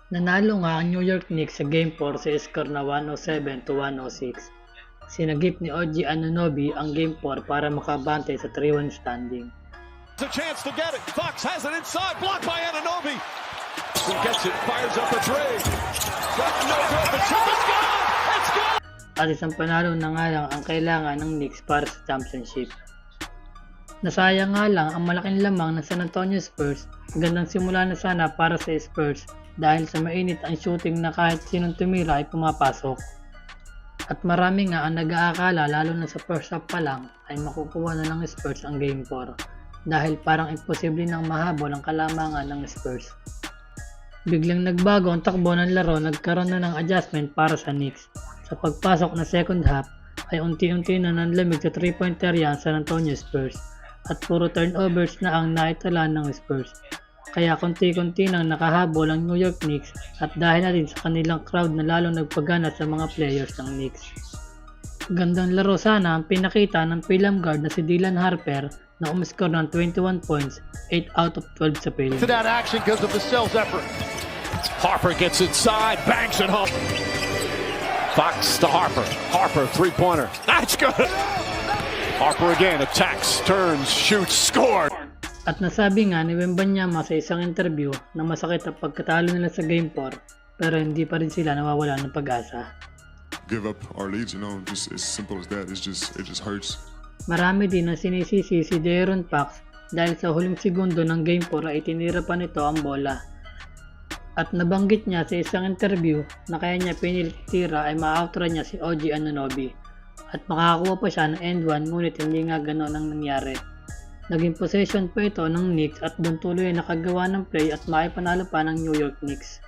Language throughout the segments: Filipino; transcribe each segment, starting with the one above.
Nanalo nga ang New York Knicks sa Game 4 sa score na 107-106. Sinagip ni OG Anunoby ang Game 4 para makabante sa 3-1 standing. A chance to get it. Fox has it inside, blocked by Anunoby. He gets it, fires up a three. Got no good. The shot is gone. It's gone. At isang panalo na nga lang ang kailangan ng Knicks para sa championship. Nasayang nga lang ang malaking lamang ng San Antonio Spurs. Gandang simula na sana para sa Spurs dahil sa mainit ang shooting na kahit sinong tumira ay pumapasok. At marami nga ang nag-aakala lalo na sa first half pa lang ay makukuha na ng Spurs ang Game 4 dahil parang imposible nang mahabol ang kalamangan ng Spurs. Biglang nagbago ang takbo ng laro, nagkaroon na ng adjustment para sa Knicks. Sa pagpasok na second half ay unti-unti na nanlamig sa 3-point area ang San Antonio Spurs at puro turnovers na ang naitala ng Spurs. Kaya konti-konti nang nakahabol ang New York Knicks at dahil na din sa kanilang crowd na lalong nagpagana sa mga players ng Knicks. Gandang laro sana ang pinakita ng Philem guard na si Dylan Harper na umiscore ng 21 points, 8 out of 12 sa prelim. To that action because of the Celtics effort. Harper gets inside, banks it home. Fox to Harper. Harper, three-pointer. That's good. Harper again, attacks, turns, shoots, scores. At nasabi nga ni Wembanyama sa isang interview na masakit ang pagkatalo nila sa Game 4 pero hindi pa rin sila nawawala ng pag-asa. Give up our leads, just as simple as that. It just hurts. Marami din ang sinisisi si De'Aaron Fox dahil sa huling segundo ng Game 4 ay tinira pa nito ang bola. At nabanggit niya sa isang interview na kaya niya pinilit tira ay ma-outra niya si OG Anunoby at makakakuha pa siya ng end 1 ngunit hindi nga ganoon ang nangyari. Naging possession pa ito ng Knicks at doon tuloy nakagawa ng play at maipanalo pa ng New York Knicks.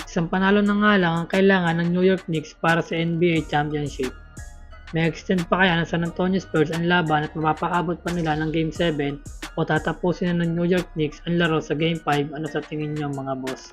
Isang panalo na nga lang ang kailangan ng New York Knicks para sa NBA Championship. May extend pa kaya ng San Antonio Spurs ang laban at mapapakabot pa nila ng Game 7 o tatapusin na ng New York Knicks ang laro sa Game 5? Ano sa tingin niyo mga boss?